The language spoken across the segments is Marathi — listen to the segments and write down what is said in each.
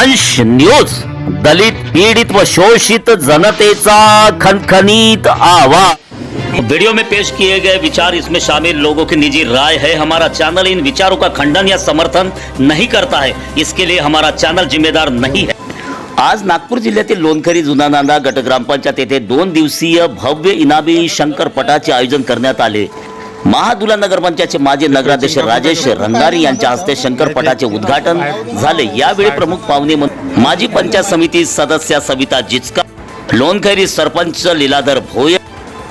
दंश न्यूज, दलित पीड़ित व शोषित जनतेचा खनखनीत आवाज। वीडियो में पेश किए गए विचार इसमें शामिल लोगों की निजी राय है। हमारा चैनल इन विचारों का खंडन या समर्थन नहीं करता है, इसके लिए हमारा चैनल जिम्मेदार नहीं है। आज नागपूर जिल्ह्यातील लोणखरी जुना नांदा गट ग्रामपंचायत येथे 2 दिवसीय भव्य इनामी शंकरपटाचे आयोजन करण्यात आले। महादुला नगरपंचायतचे माजी नगराध्यक्ष राजेश रंगारी यांच्या हस्ते शंकरपटाचे उद्घाटन झाले। यावेळी प्रमुख पाहुणे म्हणून माजी पंचायत समिती सदस्य सविता जिचका, लोणखरी सरपंच लीलाधर भोये,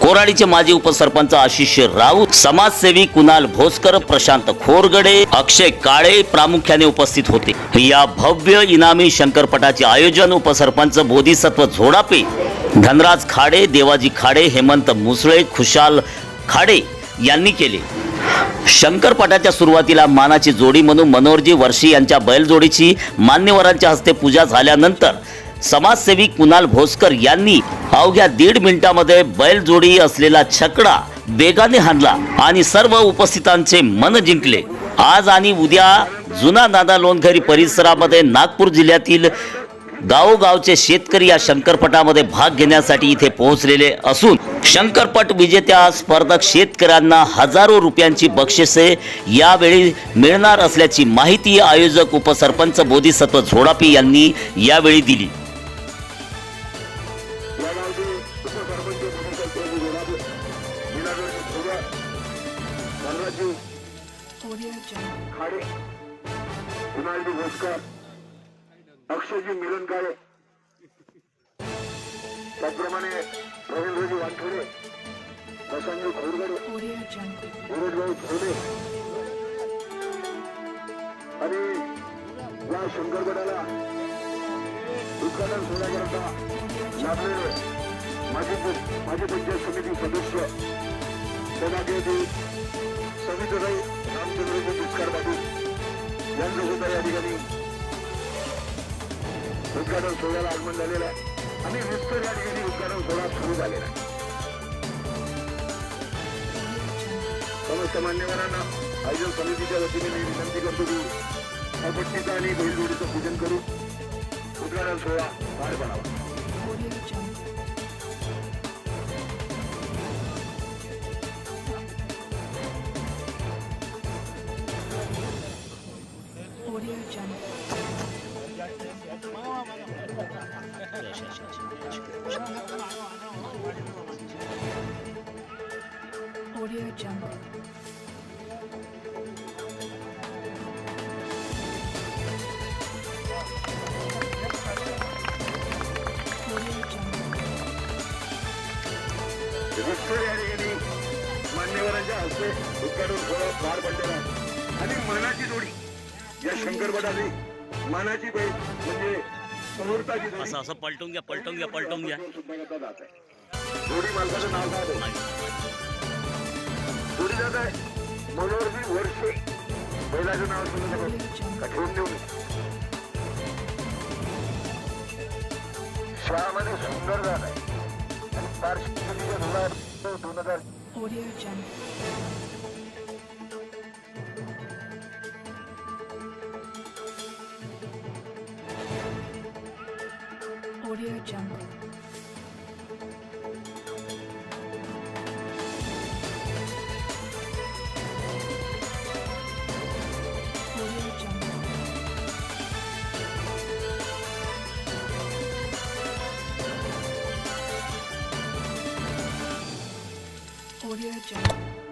कोराडीचे माजी उपसरपंच आशिष राऊत, समाजसेवी कुणाल भोसकर, प्रशांत खोरगडे, अक्षय काळे प्रामुख्याने उपस्थित होते। या भव्य इनामी शंकरपटाचे आयोजन उपसरपंच बोधिसत्व झोडापे, धनराज खाडे, देवाजी खाडे, हेमंत मुसळे, खुशाल खाडे यांनी केले। शंकरपटाच्या सुरुवातीला मानाची जोडी म्हणून मनोहरजी वर्षी यांच्या बैलजोडीची मान्यवरांच्या हस्ते पूजा झाल्यानंतर समाजसेवी कुणाल भोसकर यांनी अवघ्या 1.5 मिनिटांमध्ये बैलजोडी असलेला छकडा वेगाने हाणला आणि सर्व उपस्थितांचे मन जिंकले। आज आणि उद्या जुना नांदा लोणखरी परिसरामध्ये नागपूर जिल्ह्यातील गावोगावचे शेतकरी या शंकरपटामध्ये भाग घेण्यासाठी इथे पोहोचलेले असून शंकरपट विजेत्या स्पर्धक शेतकऱ्यांना हजारो रुपयांची बक्षिसे यावेळी मिळणार असल्याची माहिती आयोजक उपसरपंच बोधिसत्व झोडापी यांनी यावेळी दिली। अक्षयजी मिलन काळे, त्याचप्रमाणे रवींद्रजी वानखेडे, प्रशांतजी खोरगडे, धीरजभाऊ छोडे आणि या शंकरपटाला उद्घाटन सोहळ्याकरता लाभलेले माजी पंचायत समिती सदस्य सौभाग्यवती सविताताई रामचंद्रजी जिचकार पाटील यांचं सुद्धा या ठिकाणी उद्घाटन सोहळ्याला आगमन झालेलं आहे आणि विस्तर या ठिकाणी उद्घाटन सोहळा सुरू झालेला आहे। समस्त मान्यवरांना आयोजन समितीच्या वतीने मी विनंती करतो की पट्टीचं आणि बैलजोडीचं पूजन करून उद्घाटन सोहळा पार पडावा। Audio Jungle. मान्यवरांच्या हस्ते उद्घाटन सोहळा पार पडलेला आहे आणि मानाची जोडी या शंकरपटाची मानाची बैल म्हणजे समोरताची जोडी असं पलटून घ्या जोडी मालकाचं नाव काय आहे? जोडी जात आहे मनोहरजी वर्षे, बैलाचं नाव ठेवून देऊन शाळामध्ये सुंदर जात आहे आणि पार्श्वभूमीच्या Dhula 2000 Audio Jungle. Audio Jungle. Audio Jungle. Audio Jungle.